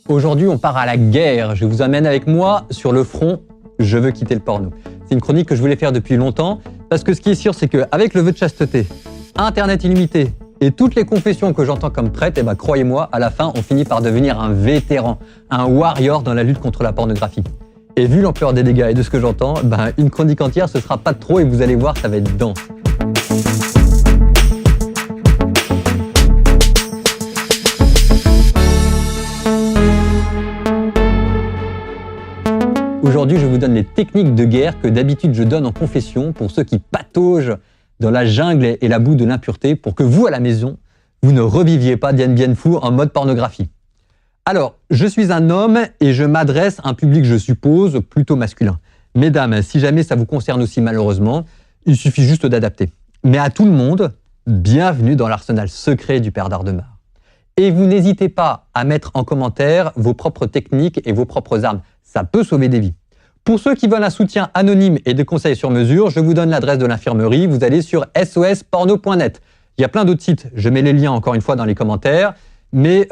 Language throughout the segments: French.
Aujourd'hui, on part à la guerre. Je vous amène avec moi sur le front « Je veux quitter le porno ». C'est une chronique que je voulais faire depuis longtemps parce que ce qui est sûr, c'est qu'avec le vœu de chasteté, Internet illimité et toutes les confessions que j'entends comme prêtres, croyez-moi, à la fin, on finit par devenir un vétéran, un warrior dans la lutte contre la pornographie. Et vu l'ampleur des dégâts et de ce que j'entends, une chronique entière, ce sera pas de trop et vous allez voir, ça va être dense. Aujourd'hui, je vous donne les techniques de guerre que d'habitude je donne en confession pour ceux qui pataugent dans la jungle et la boue de l'impureté pour que vous, à la maison, vous ne reviviez pas Dien Bien Phu en mode pornographie. Alors, je suis un homme et je m'adresse à un public, je suppose, plutôt masculin. Mesdames, si jamais ça vous concerne aussi malheureusement, il suffit juste d'adapter. Mais à tout le monde, bienvenue dans l'arsenal secret du père d'Ardemar. Et vous n'hésitez pas à mettre en commentaire vos propres techniques et vos propres armes. Ça peut sauver des vies. Pour ceux qui veulent un soutien anonyme et des conseils sur mesure, je vous donne l'adresse de l'infirmerie. Vous allez sur sosporno.net. Il y a plein d'autres sites. Je mets les liens encore une fois dans les commentaires. Mais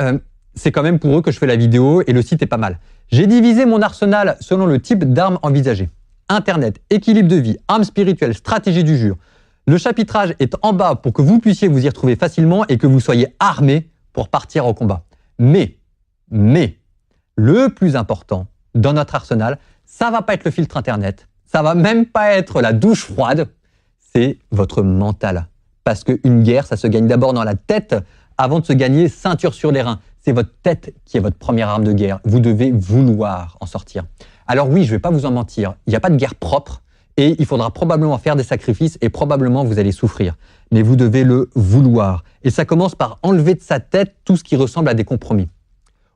c'est quand même pour eux que je fais la vidéo et le site est pas mal. J'ai divisé mon arsenal selon le type d'armes envisagées. Internet, équilibre de vie, armes spirituelles, stratégie du jure. Le chapitrage est en bas pour que vous puissiez vous y retrouver facilement et que vous soyez armés pour partir au combat. Mais, le plus important dans notre arsenal, ça va pas être le filtre Internet, ça va même pas être la douche froide, c'est votre mental. Parce qu'une guerre, ça se gagne d'abord dans la tête avant de se gagner ceinture sur les reins. C'est votre tête qui est votre première arme de guerre. Vous devez vouloir en sortir. Alors oui, je vais pas vous en mentir, il n'y a pas de guerre propre et il faudra probablement faire des sacrifices et probablement vous allez souffrir. Mais vous devez le vouloir. Et ça commence par enlever de sa tête tout ce qui ressemble à des compromis.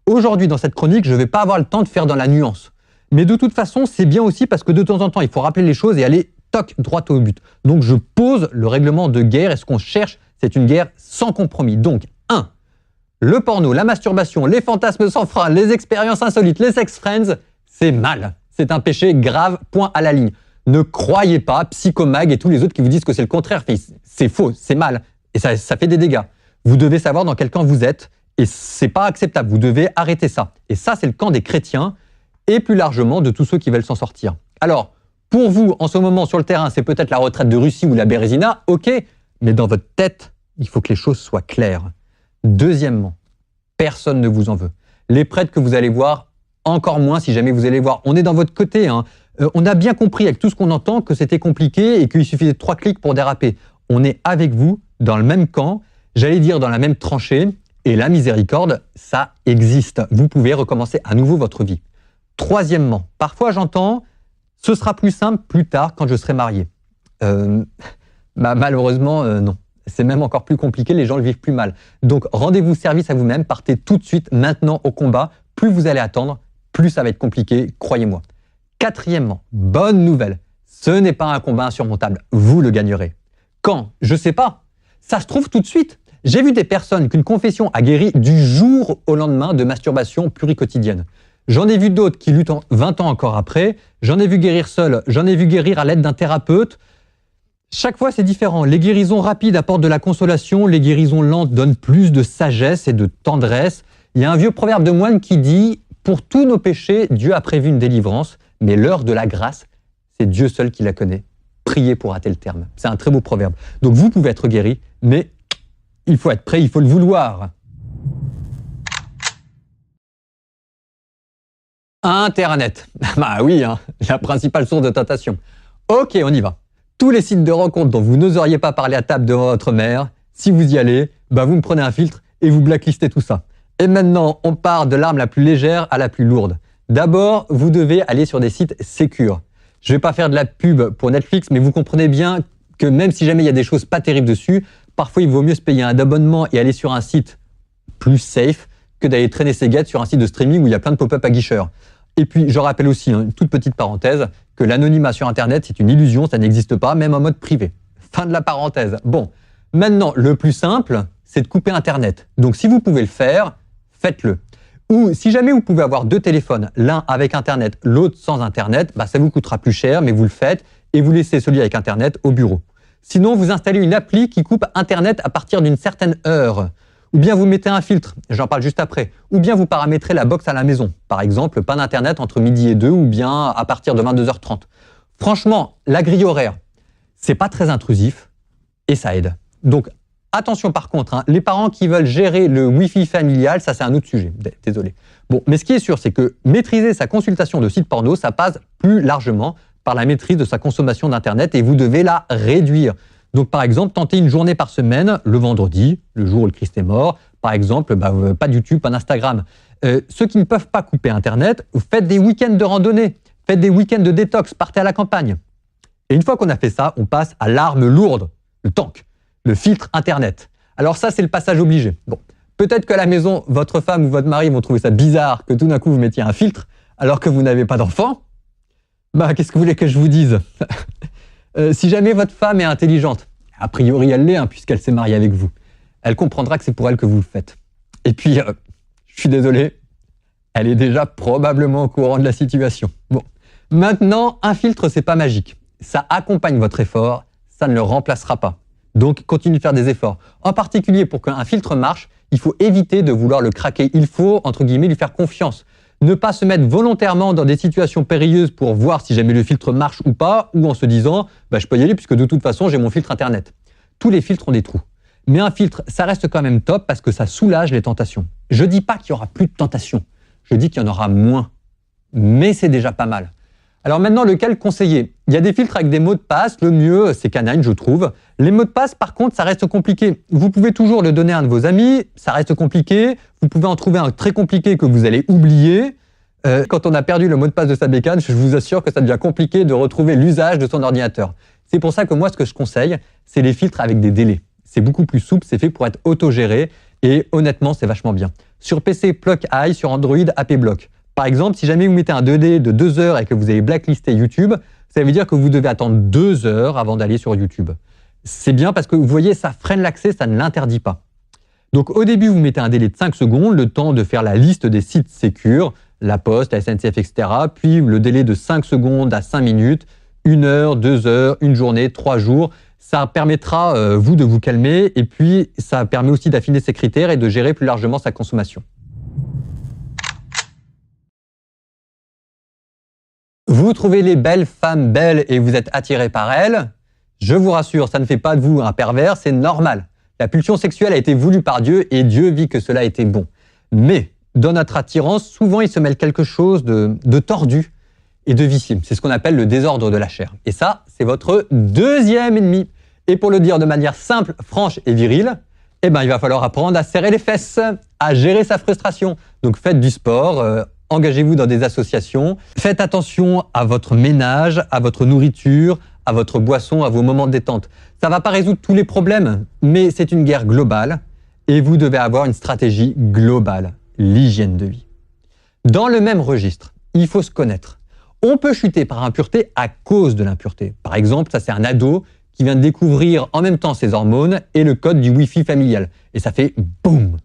Aujourd'hui, dans cette chronique, je ne vais pas avoir le temps de faire dans la nuance. Mais de toute façon, c'est bien aussi parce que de temps en temps, il faut rappeler les choses et aller toc, droit au but. Donc, je pose le règlement de guerre et ce qu'on cherche, c'est une guerre sans compromis. Donc, 1. Le porno, la masturbation, les fantasmes sans frein, les expériences insolites, les sex friends, c'est mal. C'est un péché grave, point à la ligne. Ne croyez pas Psychomag et tous les autres qui vous disent que c'est le contraire. C'est faux, c'est mal et ça fait des dégâts. Vous devez savoir dans quel camp vous êtes. Et c'est pas acceptable, vous devez arrêter ça. Et ça, c'est le camp des chrétiens et plus largement de tous ceux qui veulent s'en sortir. Alors, pour vous, en ce moment, sur le terrain, c'est peut-être la retraite de Russie ou la Bérésina, ok, mais dans votre tête, il faut que les choses soient claires. Deuxièmement, personne ne vous en veut. Les prêtres que vous allez voir, encore moins si jamais vous allez voir. On est dans votre côté, hein. On a bien compris avec tout ce qu'on entend que c'était compliqué et qu'il suffisait de 3 clics pour déraper. On est avec vous, dans le même camp, j'allais dire dans la même tranchée. Et la miséricorde, ça existe. Vous pouvez recommencer à nouveau votre vie. Troisièmement, parfois j'entends « ce sera plus simple plus tard quand je serai marié ». Malheureusement, non. C'est même encore plus compliqué, les gens le vivent plus mal. Donc rendez-vous service à vous-même, partez tout de suite, maintenant au combat. Plus vous allez attendre, plus ça va être compliqué, croyez-moi. Quatrièmement, bonne nouvelle, ce n'est pas un combat insurmontable, vous le gagnerez. Quand? Je sais pas. Ça se trouve tout de suite. J'ai vu des personnes qu'une confession a guéri du jour au lendemain de masturbation pluriquotidienne. J'en ai vu d'autres qui luttent 20 ans encore après. J'en ai vu guérir seul. J'en ai vu guérir à l'aide d'un thérapeute. Chaque fois, c'est différent. Les guérisons rapides apportent de la consolation. Les guérisons lentes donnent plus de sagesse et de tendresse. Il y a un vieux proverbe de moine qui dit « Pour tous nos péchés, Dieu a prévu une délivrance. Mais l'heure de la grâce, c'est Dieu seul qui la connaît. Priez pour hâter le terme. » C'est un très beau proverbe. Donc vous pouvez être guéri, mais il faut être prêt, il faut le vouloir. Internet. Bah oui, hein, la principale source de tentation. Ok, on y va. Tous les sites de rencontres dont vous n'oseriez pas parler à table devant votre mère, si vous y allez, vous me prenez un filtre et vous blacklistez tout ça. Et maintenant, on part de l'arme la plus légère à la plus lourde. D'abord, vous devez aller sur des sites sécures. Je ne vais pas faire de la pub pour Netflix, mais vous comprenez bien que même si jamais il y a des choses pas terribles dessus, parfois, il vaut mieux se payer un abonnement et aller sur un site plus safe que d'aller traîner ses guettes sur un site de streaming où il y a plein de pop-up à guicheurs. Et puis, je rappelle aussi, une toute petite parenthèse, que l'anonymat sur Internet, c'est une illusion, ça n'existe pas, même en mode privé. Fin de la parenthèse. Bon, maintenant, le plus simple, c'est de couper Internet. Donc, si vous pouvez le faire, faites-le. Ou si jamais vous pouvez avoir 2 téléphones, l'un avec Internet, l'autre sans Internet, ça vous coûtera plus cher, mais vous le faites et vous laissez celui avec Internet au bureau. Sinon, vous installez une appli qui coupe Internet à partir d'une certaine heure. Ou bien vous mettez un filtre, j'en parle juste après. Ou bien vous paramétrez la box à la maison. Par exemple, pas d'internet entre midi et 2 ou bien à partir de 22h30. Franchement, la grille horaire, c'est pas très intrusif et ça aide. Donc attention par contre, hein, les parents qui veulent gérer le Wi-Fi familial, ça c'est un autre sujet, désolé. Bon, mais ce qui est sûr, c'est que maîtriser sa consultation de sites porno, ça passe plus largement par la maîtrise de sa consommation d'internet et vous devez la réduire. Donc par exemple, tentez une journée par semaine, le vendredi, le jour où le Christ est mort, par exemple, pas de YouTube, pas d'Instagram. Ceux qui ne peuvent pas couper internet, faites des week-ends de randonnée, faites des week-ends de détox, partez à la campagne. Et une fois qu'on a fait ça, on passe à l'arme lourde, le tank, le filtre internet. Alors ça, c'est le passage obligé. Bon, peut-être qu'à la maison, votre femme ou votre mari vont trouver ça bizarre que tout d'un coup vous mettiez un filtre alors que vous n'avez pas d'enfant. Qu'est-ce que vous voulez que je vous dise? Si jamais votre femme est intelligente, a priori elle l'est puisqu'elle s'est mariée avec vous, elle comprendra que c'est pour elle que vous le faites. Et puis, je suis désolé, elle est déjà probablement au courant de la situation. Bon, maintenant, un filtre, c'est pas magique. Ça accompagne votre effort, ça ne le remplacera pas. Donc, continuez de faire des efforts. En particulier, pour qu'un filtre marche, il faut éviter de vouloir le craquer. Il faut, entre guillemets, lui faire confiance. Ne pas se mettre volontairement dans des situations périlleuses pour voir si jamais le filtre marche ou pas, ou en se disant je peux y aller puisque de toute façon j'ai mon filtre internet. Tous les filtres ont des trous. Mais un filtre, ça reste quand même top parce que ça soulage les tentations. Je dis pas qu'il y aura plus de tentations, je dis qu'il y en aura moins. Mais c'est déjà pas mal. Alors maintenant, lequel conseiller? Il y a des filtres avec des mots de passe, le mieux c'est Canine je trouve. Les mots de passe par contre, ça reste compliqué. Vous pouvez toujours le donner à un de vos amis, ça reste compliqué. Vous pouvez en trouver un très compliqué que vous allez oublier. Quand on a perdu le mot de passe de sa bécane, je vous assure que ça devient compliqué de retrouver l'usage de son ordinateur. C'est pour ça que moi, ce que je conseille, c'est les filtres avec des délais. C'est beaucoup plus souple, c'est fait pour être autogéré et honnêtement, c'est vachement bien. Sur PC, PluckEye, sur Android, AppBlock. Par exemple, si jamais vous mettez un 2D de 2 heures et que vous avez blacklisté YouTube, ça veut dire que vous devez attendre 2 heures avant d'aller sur YouTube. C'est bien parce que vous voyez, ça freine l'accès, ça ne l'interdit pas. Donc au début, vous mettez un délai de 5 secondes, le temps de faire la liste des sites sécures, la Poste, la SNCF, etc. Puis le délai de 5 secondes à 5 minutes, 1 heure, 2 heures, une journée, 3 jours. Ça permettra, vous, de vous calmer et puis ça permet aussi d'affiner ses critères et de gérer plus largement sa consommation. Vous trouvez les belles femmes belles et vous êtes attiré par elles. Je vous rassure, ça ne fait pas de vous un pervers, c'est normal. La pulsion sexuelle a été voulue par Dieu et Dieu vit que cela était bon. Mais dans notre attirance, souvent il se mêle quelque chose de tordu et de vicié. C'est ce qu'on appelle le désordre de la chair. Et ça, c'est votre deuxième ennemi. Et pour le dire de manière simple, franche et virile, il va falloir apprendre à serrer les fesses, à gérer sa frustration. Donc faites du sport, engagez-vous dans des associations, faites attention à votre ménage, à votre nourriture, à votre boisson, à vos moments de détente. Ça ne va pas résoudre tous les problèmes, mais c'est une guerre globale et vous devez avoir une stratégie globale, l'hygiène de vie. Dans le même registre, il faut se connaître. On peut chuter par impureté à cause de l'impureté. Par exemple, ça c'est un ado qui vient de découvrir en même temps ses hormones et le code du Wi-Fi familial. Et ça fait boum.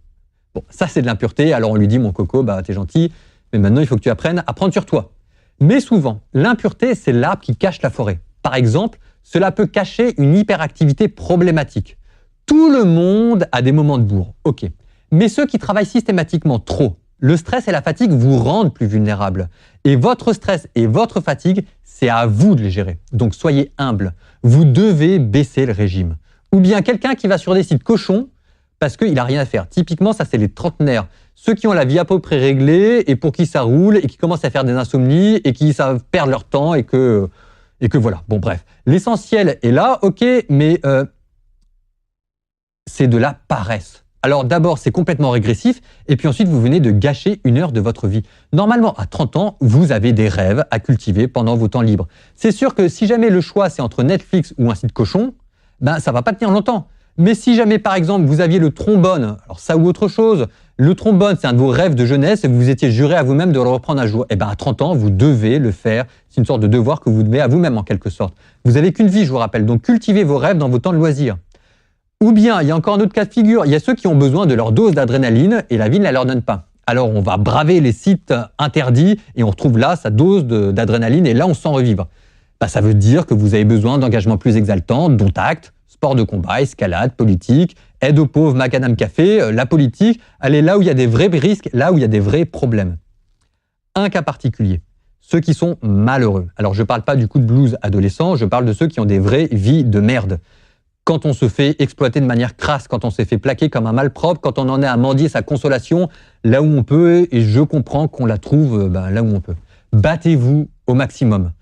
Bon, ça c'est de l'impureté, alors on lui dit mon coco, t'es gentil, mais maintenant il faut que tu apprennes à prendre sur toi. Mais souvent, l'impureté c'est l'arbre qui cache la forêt. Par exemple, cela peut cacher une hyperactivité problématique. Tout le monde a des moments de bourre, ok. Mais ceux qui travaillent systématiquement trop, le stress et la fatigue vous rendent plus vulnérables. Et votre stress et votre fatigue, c'est à vous de les gérer. Donc soyez humble. Vous devez baisser le régime. Ou bien quelqu'un qui va sur des sites cochons parce qu'il n'a rien à faire. Typiquement, ça c'est les trentenaires. Ceux qui ont la vie à peu près réglée et pour qui ça roule et qui commencent à faire des insomnies et qui savent perdre leur temps et que voilà. Bon bref, l'essentiel est là, ok, mais c'est de la paresse. Alors d'abord, c'est complètement régressif et puis ensuite, vous venez de gâcher 1 heure de votre vie. Normalement, à 30 ans, vous avez des rêves à cultiver pendant vos temps libres. C'est sûr que si jamais le choix, c'est entre Netflix ou un site cochon, ça va pas tenir longtemps. Mais si jamais, par exemple, vous aviez le trombone, alors ça ou autre chose, le trombone, c'est un de vos rêves de jeunesse et vous vous étiez juré à vous-même de le reprendre un jour, à 30 ans, vous devez le faire. C'est une sorte de devoir que vous devez à vous-même en quelque sorte. Vous n'avez qu'une vie, je vous rappelle, donc cultivez vos rêves dans vos temps de loisirs. Ou bien, il y a encore un autre cas de figure, il y a ceux qui ont besoin de leur dose d'adrénaline et la vie ne la leur donne pas. Alors on va braver les sites interdits et on retrouve là sa dose d'adrénaline et là on se sent revivre. Ça veut dire que vous avez besoin d'engagements plus exaltants, dont acte, sport de combat, escalade, politique, aide aux pauvres, macadam café, la politique, elle est là où il y a des vrais risques, là où il y a des vrais problèmes. Un cas particulier, ceux qui sont malheureux. Alors je ne parle pas du coup de blues adolescent, je parle de ceux qui ont des vraies vies de merde. Quand on se fait exploiter de manière crasse, quand on s'est fait plaquer comme un malpropre, quand on en est à mendier sa consolation là où on peut, et je comprends qu'on la trouve là où on peut. Battez-vous au maximum.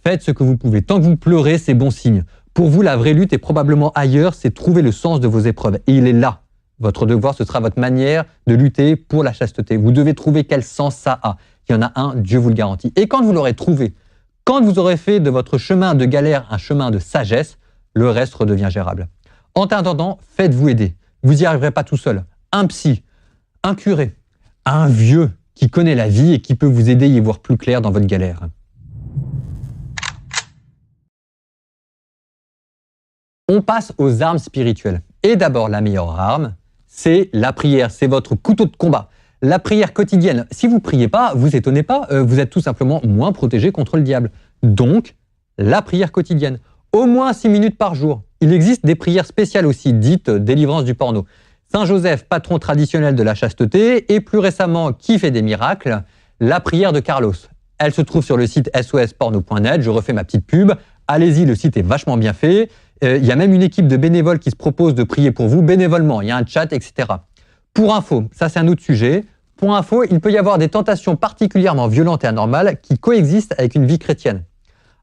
Faites ce que vous pouvez. Tant que vous pleurez, c'est bon signe. Pour vous, la vraie lutte est probablement ailleurs, c'est trouver le sens de vos épreuves. Et il est là. Votre devoir, ce sera votre manière de lutter pour la chasteté. Vous devez trouver quel sens ça a. Il y en a un, Dieu vous le garantit. Et quand vous l'aurez trouvé, quand vous aurez fait de votre chemin de galère un chemin de sagesse, le reste redevient gérable. En attendant, faites-vous aider. Vous n'y arriverez pas tout seul. Un psy, un curé, un vieux qui connaît la vie et qui peut vous aider à y voir plus clair dans votre galère. On passe aux armes spirituelles. Et d'abord, la meilleure arme, c'est la prière. C'est votre couteau de combat. La prière quotidienne. Si vous ne priez pas, vous étonnez pas, vous êtes tout simplement moins protégé contre le diable. Donc, la prière quotidienne. Au moins 6 minutes par jour. Il existe des prières spéciales aussi, dites délivrance du porno. Saint Joseph, patron traditionnel de la chasteté, et plus récemment, qui fait des miracles, la prière de Carlos. Elle se trouve sur le site sosporno.net, je refais ma petite pub. Allez-y, le site est vachement bien fait. Il y a même une équipe de bénévoles qui se propose de prier pour vous bénévolement. Il y a un chat, etc. Pour info, ça c'est un autre sujet. Pour info, il peut y avoir des tentations particulièrement violentes et anormales qui coexistent avec une vie chrétienne.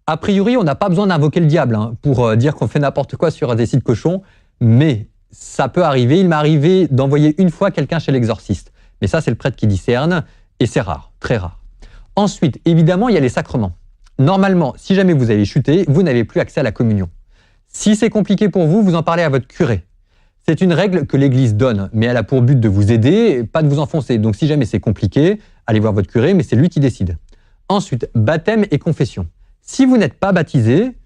A priori, on n'a pas besoin d'invoquer le diable pour dire qu'on fait n'importe quoi sur des sites cochons, mais ça peut arriver. Il m'est arrivé d'envoyer une fois quelqu'un chez l'exorciste. Mais ça, c'est le prêtre qui discerne, et c'est rare, très rare. Ensuite, évidemment, il y a les sacrements. Normalement, si jamais vous avez chuté, vous n'avez plus accès à la communion. Si c'est compliqué pour vous, vous en parlez à votre curé. C'est une règle que l'Église donne, mais elle a pour but de vous aider, pas de vous enfoncer. Donc si jamais c'est compliqué, allez voir votre curé, mais c'est lui qui décide. Ensuite, baptême et confession. Si vous n'êtes pas baptisé,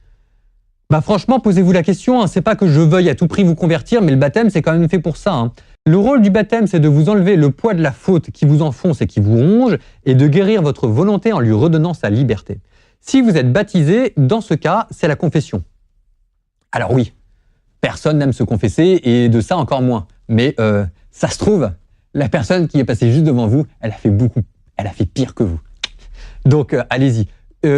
franchement, posez-vous la question. C'est pas que je veuille à tout prix vous convertir, mais le baptême, c'est quand même fait pour ça. Le rôle du baptême, c'est de vous enlever le poids de la faute qui vous enfonce et qui vous ronge, et de guérir votre volonté en lui redonnant sa liberté. Si vous êtes baptisé, dans ce cas, c'est la confession. Alors oui, personne n'aime se confesser, et de ça encore moins. Mais ça se trouve, la personne qui est passée juste devant vous, elle a fait beaucoup, elle a fait pire que vous. Donc allez-y,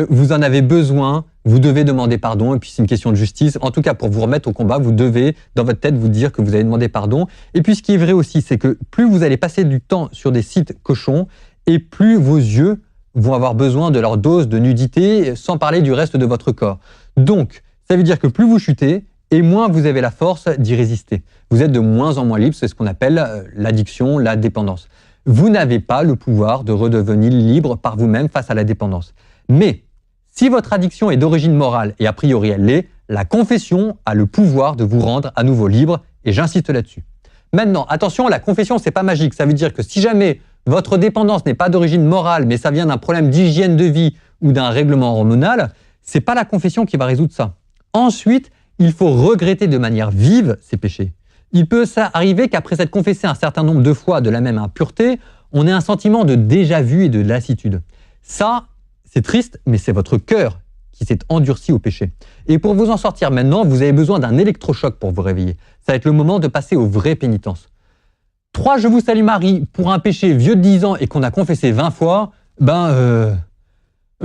vous en avez besoin, vous devez demander pardon, et puis c'est une question de justice. En tout cas, pour vous remettre au combat, vous devez, dans votre tête, vous dire que vous avez demandé pardon. Et puis ce qui est vrai aussi, c'est que plus vous allez passer du temps sur des sites cochons, et plus vos yeux vont avoir besoin de leur dose de nudité, sans parler du reste de votre corps. Donc, ça veut dire que plus vous chutez, et moins vous avez la force d'y résister. Vous êtes de moins en moins libre, c'est ce qu'on appelle l'addiction, la dépendance. Vous n'avez pas le pouvoir de redevenir libre par vous-même face à la dépendance. Mais si votre addiction est d'origine morale, et a priori elle l'est, la confession a le pouvoir de vous rendre à nouveau libre, et j'insiste là-dessus. Maintenant, attention, la confession, c'est pas magique. Ça veut dire que si jamais votre dépendance n'est pas d'origine morale, mais ça vient d'un problème d'hygiène de vie ou d'un règlement hormonal, c'est pas la confession qui va résoudre ça. Ensuite, il faut regretter de manière vive ces péchés. Il peut arriver qu'après s'être confessé un certain nombre de fois de la même impureté, on ait un sentiment de déjà-vu et de lassitude. Ça, c'est triste, mais c'est votre cœur qui s'est endurci au péché. Et pour vous en sortir maintenant, vous avez besoin d'un électrochoc pour vous réveiller. Ça va être le moment de passer aux vraies pénitences. 3 Je vous salue Marie pour un péché vieux de 10 ans et qu'on a confessé 20 fois,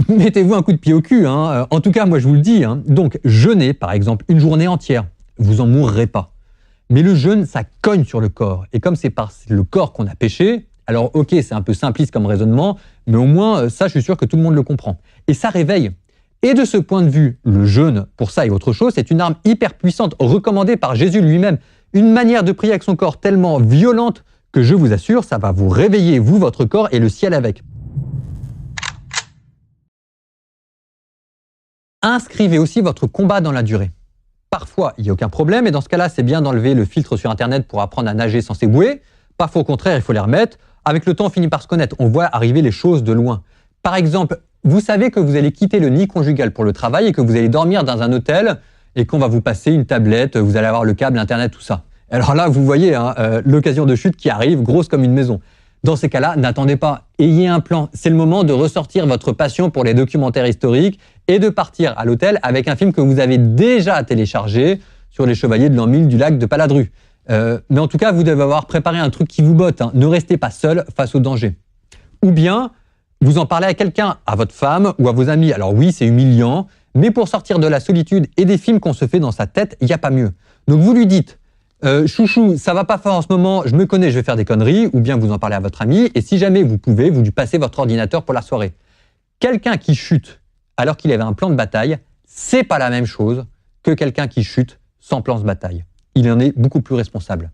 mettez-vous un coup de pied au cul. En tout cas, moi je vous le dis. Donc, jeûner, par exemple, une journée entière, vous en mourrez pas. Mais le jeûne, ça cogne sur le corps. Et comme c'est par le corps qu'on a péché, alors ok, c'est un peu simpliste comme raisonnement, mais au moins, ça, je suis sûr que tout le monde le comprend. Et ça réveille. Et de ce point de vue, le jeûne, pour ça et autre chose, c'est une arme hyper puissante, recommandée par Jésus lui-même. Une manière de prier avec son corps tellement violente que je vous assure, ça va vous réveiller, vous, votre corps et le ciel avec. Inscrivez aussi votre combat dans la durée. Parfois, il n'y a aucun problème, et dans ce cas-là, c'est bien d'enlever le filtre sur Internet pour apprendre à nager sans s'ébouer. Parfois, au contraire, il faut les remettre. Avec le temps, on finit par se connaître. On voit arriver les choses de loin. Par exemple, vous savez que vous allez quitter le nid conjugal pour le travail et que vous allez dormir dans un hôtel et qu'on va vous passer une tablette, vous allez avoir le câble, Internet, tout ça. Alors là, vous voyez l'occasion de chute qui arrive, grosse comme une maison. Dans ces cas-là, n'attendez pas, ayez un plan. C'est le moment de ressortir votre passion pour les documentaires historiques et de partir à l'hôtel avec un film que vous avez déjà téléchargé sur les chevaliers de l'an 1000 du lac de Paladru. Mais en tout cas, vous devez avoir préparé un truc qui vous botte. Hein. Ne restez pas seul face au danger. Ou bien, vous en parlez à quelqu'un, à votre femme ou à vos amis. Alors oui, c'est humiliant, mais pour sortir de la solitude et des films qu'on se fait dans sa tête, il n'y a pas mieux. Donc vous lui dites, chouchou, ça va pas fort en ce moment, je me connais, je vais faire des conneries, ou bien vous en parlez à votre ami, et si jamais vous pouvez, vous lui passez votre ordinateur pour la soirée. Quelqu'un qui chute alors qu'il avait un plan de bataille, c'est pas la même chose que quelqu'un qui chute sans plan de bataille. Il en est beaucoup plus responsable.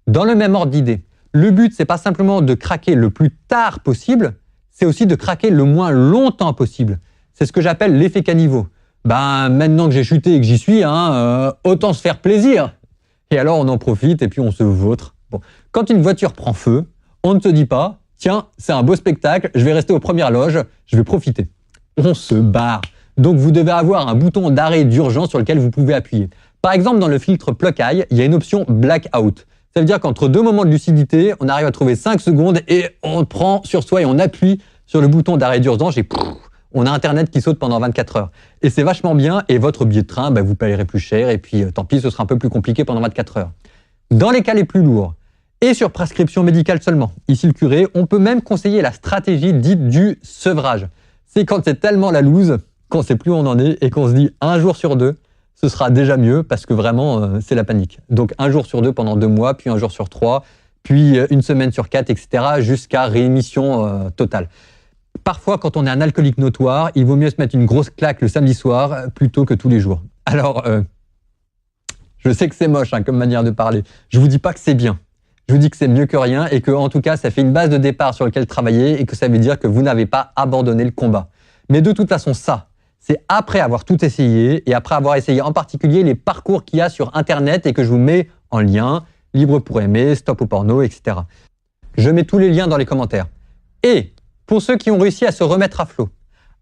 Dans le même ordre d'idée, le but, c'est pas simplement de craquer le plus tard possible, c'est aussi de craquer le moins longtemps possible. C'est ce que j'appelle l'effet caniveau. Maintenant que j'ai chuté et que j'y suis, autant se faire plaisir. Et alors, on en profite et puis on se vautre. Bon. Quand une voiture prend feu, on ne se dit pas, tiens, c'est un beau spectacle, je vais rester aux premières loges, je vais profiter. On se barre. Donc, vous devez avoir un bouton d'arrêt d'urgence sur lequel vous pouvez appuyer. Par exemple, dans le filtre Pluck-Eye, il y a une option Blackout. Ça veut dire qu'entre deux moments de lucidité, on arrive à trouver 5 secondes et on prend sur soi et on appuie sur le bouton d'arrêt d'urgence et on a Internet qui saute pendant 24 heures. Et c'est vachement bien et votre billet de train, vous payerez plus cher et puis tant pis, ce sera un peu plus compliqué pendant 24 heures. Dans les cas les plus lourds et sur prescription médicale seulement, ici le curé, on peut même conseiller la stratégie dite du sevrage. C'est quand c'est tellement la loose qu'on ne sait plus où on en est et qu'on se dit un jour sur deux, ce sera déjà mieux parce que vraiment, c'est la panique. Donc, un jour sur 2 pendant 2 mois, puis un jour sur 3, puis une semaine sur 4, etc., jusqu'à rémission totale. Parfois, quand on est un alcoolique notoire, il vaut mieux se mettre une grosse claque le samedi soir plutôt que tous les jours. Alors, je sais que c'est moche comme manière de parler. Je vous dis pas que c'est bien. Je vous dis que c'est mieux que rien et que, en tout cas, ça fait une base de départ sur laquelle travailler et que ça veut dire que vous n'avez pas abandonné le combat. Mais de toute façon, ça, c'est après avoir tout essayé et après avoir essayé en particulier les parcours qu'il y a sur Internet et que je vous mets en lien, Libre pour aimer, Stop au porno, etc. Je mets tous les liens dans les commentaires. Et pour ceux qui ont réussi à se remettre à flot,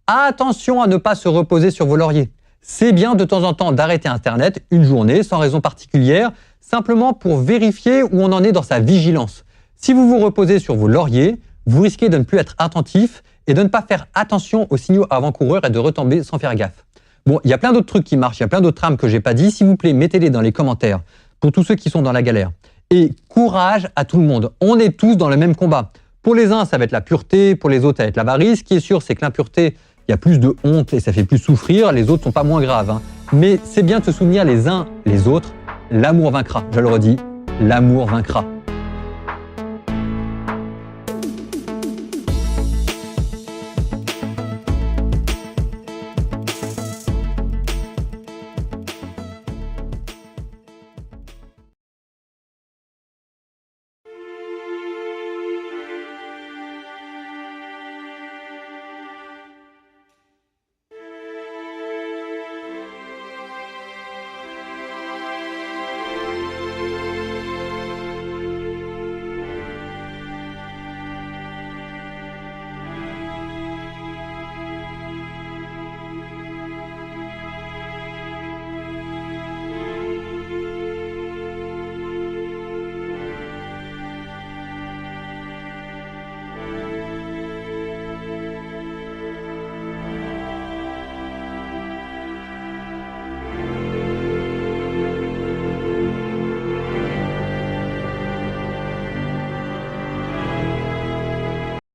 attention à ne pas se reposer sur vos lauriers. C'est bien de temps en temps d'arrêter Internet une journée sans raison particulière, simplement pour vérifier où on en est dans sa vigilance. Si vous vous reposez sur vos lauriers, vous risquez de ne plus être attentif et de ne pas faire attention aux signaux avant-coureurs et de retomber sans faire gaffe. Bon, il y a plein d'autres trucs qui marchent, il y a plein d'autres trames que j'ai pas dit. S'il vous plaît, mettez-les dans les commentaires pour tous ceux qui sont dans la galère. Et courage à tout le monde. On est tous dans le même combat. Pour les uns, ça va être la pureté, pour les autres, ça va être l'avarice. Ce qui est sûr, c'est que l'impureté, il y a plus de honte et ça fait plus souffrir. Les autres sont pas moins graves. Mais c'est bien de se souvenir les uns les autres. L'amour vaincra. Je le redis, l'amour vaincra.